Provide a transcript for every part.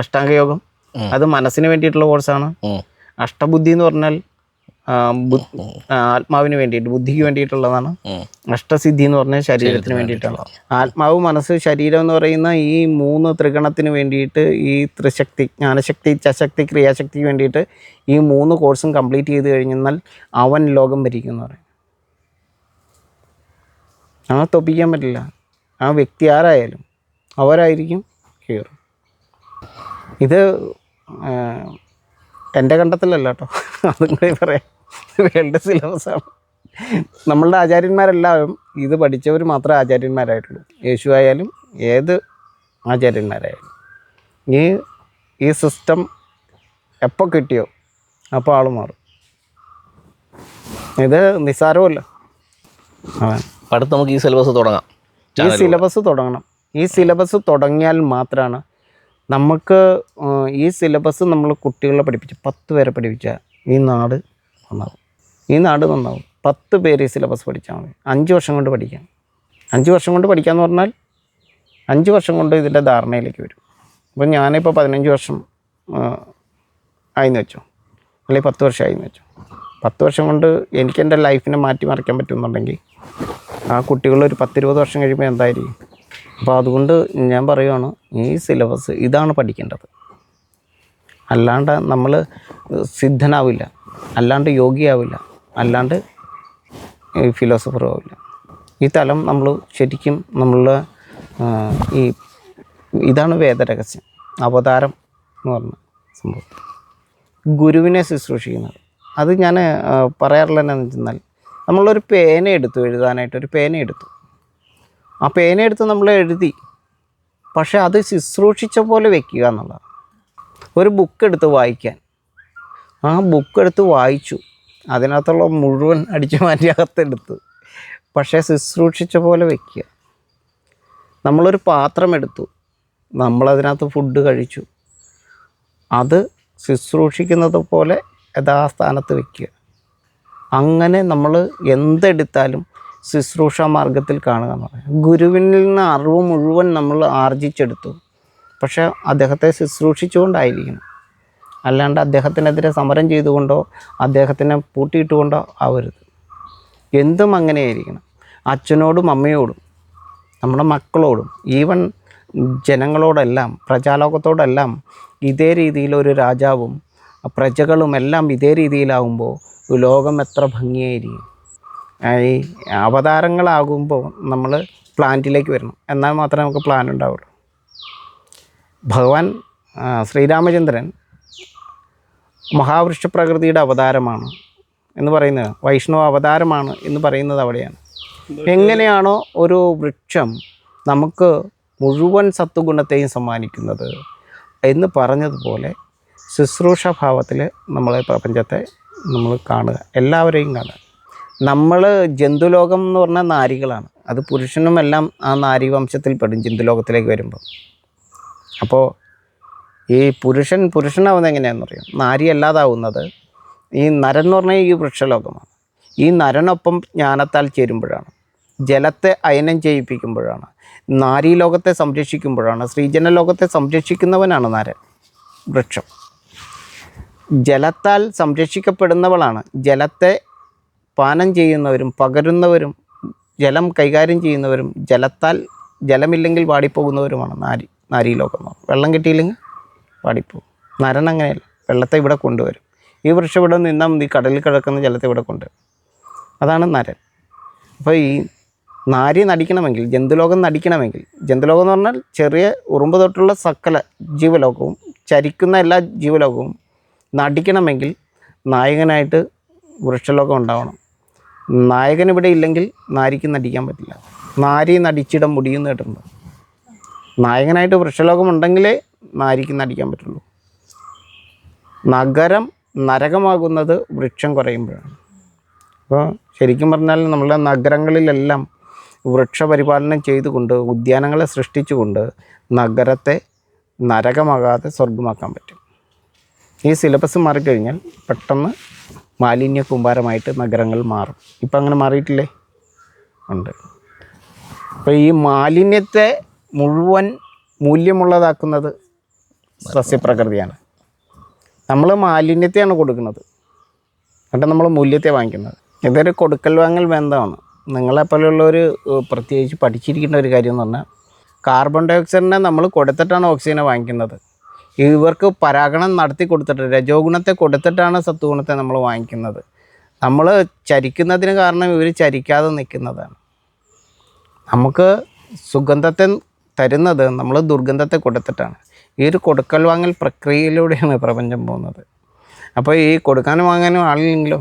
അഷ്ടാംഗയോഗം അത് മനസ്സിന് വേണ്ടിയിട്ടുള്ള കോഴ്സാണ്. അഷ്ടബുദ്ധി എന്ന് പറഞ്ഞാൽ ആത്മാവിന് വേണ്ടിയിട്ട്, ബുദ്ധിക്ക് വേണ്ടിയിട്ടുള്ളതാണ്. അഷ്ടസിദ്ധി എന്ന് പറഞ്ഞാൽ ശരീരത്തിന് വേണ്ടിയിട്ടാണ്. ആത്മാവ്, മനസ്സ്, ശരീരം എന്ന് പറയുന്ന ഈ 3 ത്രിഗണത്തിന് വേണ്ടിയിട്ട്, ഈ ത്രിശക്തി, ജ്ഞാനശക്തി, ഇച്ഛാശക്തി, ക്രിയാശക്തിക്ക് വേണ്ടിയിട്ട് ഈ 3 കോഴ്സും കംപ്ലീറ്റ് ചെയ്ത് കഴിഞ്ഞാൽ അവൻ ലോകം ഭരിക്കും എന്ന് പറയും. തോപ്പിക്കാൻ പറ്റില്ല. ആ വ്യക്തി ആരായാലും അവരായിരിക്കും ഹീറോ. ഇത് എൻ്റെ കണ്ടെത്തലല്ല കേട്ടോ, അതും കൂടി പറയാം. വേൾഡ് സിലബസാണ്. നമ്മളുടെ ആചാര്യന്മാരെല്ലാവരും ഇത് പഠിച്ചവർ മാത്രമേ ആചാര്യന്മാരായിട്ടുള്ളൂ. യേശു ആയാലും ഏത് ആചാര്യന്മാരായാലും ഈ സിസ്റ്റം എപ്പോൾ കിട്ടിയോ അപ്പോൾ ആൾ മാറും. ഇത് നിസ്സാരമല്ല. അടുത്ത് നമുക്ക് ഈ സിലബസ് തുടങ്ങാം. ഈ സിലബസ് തുടങ്ങിയാൽ മാത്രമാണ് നമുക്ക് ഈ സിലബസ് നമ്മൾ കുട്ടികളെ പഠിപ്പിച്ച് 10 പേരെ പഠിപ്പിച്ചാൽ ഈ നാട് നന്നാവും. 10 പേര് ഈ സിലബസ് പഠിച്ചാൽ മതി. 5 വർഷം കൊണ്ട് പഠിക്കാം. 5 വർഷം കൊണ്ട് പഠിക്കാമെന്ന് പറഞ്ഞാൽ 5 വർഷം കൊണ്ട് ഇതിൻ്റെ ധാരണയിലേക്ക് വരും. അപ്പോൾ ഞാനിപ്പോൾ 15 വർഷം ആയിന്ന് വെച്ചോ, അല്ലെങ്കിൽ 10 വർഷം ആയിന്ന് വെച്ചോ. 10 വർഷം കൊണ്ട് എനിക്ക് എൻ്റെ ലൈഫിനെ മാറ്റിമറിക്കാൻ പറ്റുമെന്നുണ്ടെങ്കിൽ ആ കുട്ടികളൊരു 10-20 വർഷം കഴിയുമ്പോൾ എന്തായിരിക്കും? അപ്പോൾ അതുകൊണ്ട് ഞാൻ പറയുകയാണ്, ഈ സിലബസ് ഇതാണ് പഠിക്കേണ്ടത്. അല്ലാണ്ട് നമ്മൾ സിദ്ധനാവില്ല, അല്ലാണ്ട് യോഗിയാവില്ല, അല്ലാണ്ട് ഫിലോസഫറും ആവില്ല. ഈ തലം നമ്മൾ ശരിക്കും ഇതാണ് വേദരഹസ്യം, അവതാരം എന്ന് പറഞ്ഞ സംഭവം. ഗുരുവിനെ ശുശ്രൂഷിക്കുന്നത് അത് ഞാൻ പറയാറുള്ള എന്താണെന്ന് വെച്ചാൽ, നമ്മളൊരു പേന എടുത്തു എഴുതാനായിട്ടൊരു പേന എടുത്തു. ആ പേന എടുത്ത് നമ്മൾ എഴുതി, പക്ഷെ അത് ശുശ്രൂഷിച്ച പോലെ വെക്കുക എന്നുള്ളതാണ്. ഒരു ബുക്ക് എടുത്ത് വായിക്കാൻ, ആ ബുക്ക് എടുത്ത് വായിച്ചു, അതിനകത്തുള്ള മുഴുവൻ അടിച്ചു മാറ്റി അകത്തെടുത്ത്, പക്ഷേ ശുശ്രൂഷിച്ച പോലെ വെക്കുക. നമ്മളൊരു പാത്രം എടുത്തു, നമ്മളതിനകത്ത് ഫുഡ് കഴിച്ചു, അത് ശുശ്രൂഷിക്കുന്നത് പോലെ യഥാസ്ഥാനത്ത് വയ്ക്കുക. അങ്ങനെ നമ്മൾ എന്തെടുത്താലും ശുശ്രൂഷ മാർഗത്തിൽ കാണുക എന്ന് പറയാം. ഗുരുവിൽ നിന്ന് അറിവ് മുഴുവൻ നമ്മൾ ആർജിച്ചെടുത്തു, പക്ഷേ അദ്ദേഹത്തെ ശുശ്രൂഷിച്ചുകൊണ്ടായിരിക്കണം, അല്ലാണ്ട് അദ്ദേഹത്തിനെതിരെ സമരം ചെയ്തുകൊണ്ടോ അദ്ദേഹത്തിനെ പൂട്ടിയിട്ടുകൊണ്ടോ ആവരുത്. എന്തും അങ്ങനെയായിരിക്കണം. അച്ഛനോടും അമ്മയോടും നമ്മുടെ മക്കളോടും ഈവൻ ജനങ്ങളോടെല്ലാം, പ്രജാലോകത്തോടെല്ലാം ഇതേ രീതിയിലൊരു രാജാവും പ്രജകളും എല്ലാം ഇതേ രീതിയിലാകുമ്പോൾ ലോകം എത്ര ഭംഗിയായിരിക്കും. ഈ അവതാരങ്ങളാകുമ്പോൾ നമ്മൾ പ്ലാന്റിലേക്ക് വരണം, എന്നാൽ മാത്രമേ നമുക്ക് പ്ലാൻ ഉണ്ടാവുള്ളൂ. ഭഗവാൻ ശ്രീരാമചന്ദ്രൻ മഹാവൃക്ഷ പ്രകൃതിയുടെ അവതാരമാണ് എന്ന് പറയുന്നത്, വൈഷ്ണവ അവതാരമാണ് എന്ന് പറയുന്നത് അവിടെയാണ്. എങ്ങനെയാണോ ഒരു വൃക്ഷം നമുക്ക് മുഴുവൻ സത്വഗുണത്തെയും സമ്മാനിക്കുന്നത് എന്ന് പറഞ്ഞതുപോലെ ശുശ്രൂഷാഭാവത്തിൽ നമ്മളെ പ്രപഞ്ചത്തെ നമ്മൾ കാണുക, എല്ലാവരെയും കാണുക. നമ്മൾ ജന്തുലോകം എന്ന് പറഞ്ഞാൽ നാരികളാണ്, അത് പുരുഷനുമെല്ലാം ആ നാരീവംശത്തിൽ പെടും ജന്തുലോകത്തിലേക്ക് വരുമ്പോൾ. അപ്പോൾ ഈ പുരുഷനാവുന്നത് എങ്ങനെയാണെന്ന് പറയും, നാരി അല്ലാതാവുന്നത് ഈ നരൻ എന്ന് പറഞ്ഞാൽ ഈ വൃക്ഷലോകമാണ്. ഈ നരനൊപ്പം ജ്ഞാനത്താൽ ചേരുമ്പോഴാണ്, ജലത്തെ അയനം ചെയ്യിപ്പിക്കുമ്പോഴാണ്, നാരീലോകത്തെ സംരക്ഷിക്കുമ്പോഴാണ്, സ്ത്രീജനലോകത്തെ സംരക്ഷിക്കുന്നവനാണ് നരൻ. വൃക്ഷം ജലത്താൽ സംരക്ഷിക്കപ്പെടുന്നവളാണ്. ജലത്തെ പാനം ചെയ്യുന്നവരും പകരുന്നവരും ജലം കൈകാര്യം ചെയ്യുന്നവരും ജലമില്ലെങ്കിൽ വാടിപ്പോകുന്നവരുമാണ് നാരീലോകം. വെള്ളം കിട്ടിയില്ലെങ്കിൽ വാടിപ്പോകും. നരൻ അങ്ങനെയല്ല, വെള്ളത്തെ ഇവിടെ കൊണ്ടുവരും. ഈ വൃക്ഷം ഇവിടെ നിന്നാൽ ഈ കടലിൽ കിടക്കുന്ന ജലത്തെ ഇവിടെ കൊണ്ടുവരും. അതാണ് നരൻ. അപ്പോൾ ഈ നാരി നടിക്കണമെങ്കിൽ, ജന്തുലോകം നടിക്കണമെങ്കിൽ, ജന്തുലോകം എന്ന് പറഞ്ഞാൽ ചെറിയ ഉറുമ്പ് തൊട്ടുള്ള സകല ജീവലോകവും, ചരിക്കുന്ന എല്ലാ ജീവലോകവും നടിക്കണമെങ്കിൽ നായകനായിട്ട് വൃക്ഷലോകം ഉണ്ടാവണം. നായകൻ ഇവിടെ ഇല്ലെങ്കിൽ നാരിക്ക് നടിക്കാൻ പറ്റില്ല. നാരി നടിച്ചിടം മുടിയെന്ന് കേട്ടിട്ടുണ്ട്. നായകനായിട്ട് വൃക്ഷലോകം ഉണ്ടെങ്കിലേ നാരിക്ക് നടിക്കാൻ പറ്റുള്ളൂ. നഗരം നരകമാകുന്നത് വൃക്ഷം കുറയുമ്പോഴാണ്. അപ്പോൾ ശരിക്കും പറഞ്ഞാൽ നമ്മളുടെ നഗരങ്ങളിലെല്ലാം വൃക്ഷപരിപാലനം ചെയ്തുകൊണ്ട്, ഉദ്യാനങ്ങളെ സൃഷ്ടിച്ചുകൊണ്ട് നഗരത്തെ നരകമാകാതെ സ്വർഗമാക്കാൻ പറ്റും. ഈ സിലബസ് മാറിക്കഴിഞ്ഞാൽ പെട്ടെന്ന് മാലിന്യ കൂമ്പാരമായിട്ട് നഗരങ്ങൾ മാറും. ഇപ്പം അങ്ങനെ മാറിയിട്ടില്ലേ? ഉണ്ട്. അപ്പോൾ ഈ മാലിന്യത്തെ മുഴുവൻ മൂല്യമുള്ളതാക്കുന്നത് സസ്യപ്രകൃതിയാണ്. നമ്മൾ മാലിന്യത്തെയാണ് കൊടുക്കുന്നത്, എന്നിട്ട് നമ്മൾ മൂല്യത്തെ വാങ്ങിക്കുന്നത്. ഇതൊരു കൊടുക്കൽ വാങ്ങൽ ബന്ധമാണ്. നിങ്ങളെപ്പോലുള്ളവർ പ്രത്യേകിച്ച് പഠിച്ചിരിക്കേണ്ട ഒരു കാര്യം എന്ന് പറഞ്ഞാൽ, കാർബൺ ഡൈ ഓക്സൈഡിനെ നമ്മൾ കൊടുത്തിട്ടാണ് ഓക്സിജനെ വാങ്ങിക്കുന്നത്. ഇവർക്ക് പരാഗണം നടത്തി കൊടുത്തിട്ട് രജോ ഗുണത്തെ കൊടുത്തിട്ടാണ് സത്വഗുണത്തെ നമ്മൾ വാങ്ങിക്കുന്നത്. നമ്മൾ ചരിക്കുന്നതിന് കാരണം ഇവർ ചരിക്കാതെ നിൽക്കുന്നതാണ്. നമുക്ക് സുഗന്ധത്തെ തരുന്നത് നമ്മൾ ദുർഗന്ധത്തെ കൊടുത്തിട്ടാണ്. ഈ ഒരു കൊടുക്കൽ വാങ്ങൽ പ്രക്രിയയിലൂടെയാണ് പ്രപഞ്ചം പോകുന്നത്. അപ്പോൾ ഈ കൊടുക്കാനും വാങ്ങാനും ആളില്ലെങ്കിലോ,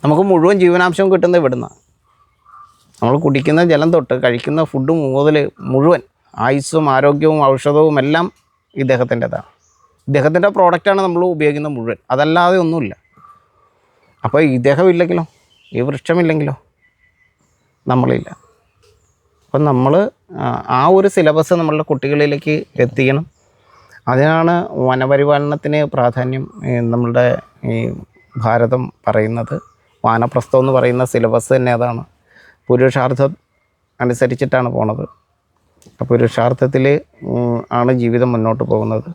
നമുക്ക് മുഴുവൻ ജീവനാംശം കിട്ടുന്നത് ഇവിടുന്നാണ്. നമ്മൾ കുടിക്കുന്ന ജലം തൊട്ട് കഴിക്കുന്ന ഫുഡ് മുതൽ മുഴുവൻ ആയുസ്സും ആരോഗ്യവും ഔഷധവും എല്ലാം ഇദ്ദേഹത്തിൻ്റെതാണ്. ഇദ്ദേഹത്തിൻ്റെ പ്രോഡക്റ്റാണ് നമ്മൾ ഉപയോഗിക്കുന്ന മുഴുവൻ, അതല്ലാതെ ഒന്നുമില്ല. അപ്പോൾ ഇദ്ദേഹം ഇല്ലെങ്കിലോ, ഈ വൃക്ഷമില്ലെങ്കിലോ നമ്മളില്ല. അപ്പം നമ്മൾ ആ ഒരു സിലബസ് നമ്മളുടെ കുട്ടികളിലേക്ക് എത്തിക്കണം. അതിനാണ് വനപരിപാലനത്തിന് പ്രാധാന്യം നമ്മളുടെ ഈ ഭാരതം പറയുന്നത്. വാനപ്രസ്ഥം എന്ന് പറയുന്ന സിലബസ് തന്നെ അതാണ്. പുരുഷാർത്ഥം അനുസരിച്ചിട്ടാണ് പോണത്. അപ്പോൾ പുരുഷാർത്ഥത്തിൽ ആണ് ജീവിതം മുന്നോട്ട് പോകുന്നത്.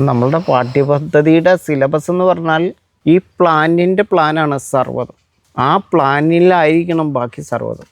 നമ്മളുടെ പാഠ്യപദ്ധതിയുടെ സിലബസ് എന്ന് പറഞ്ഞാൽ ഈ പ്ലാനിൻ്റെ പ്ലാനാണ് സർവ്വതും. ആ പ്ലാനിലായിരിക്കണം ബാക്കി സർവ്വതും.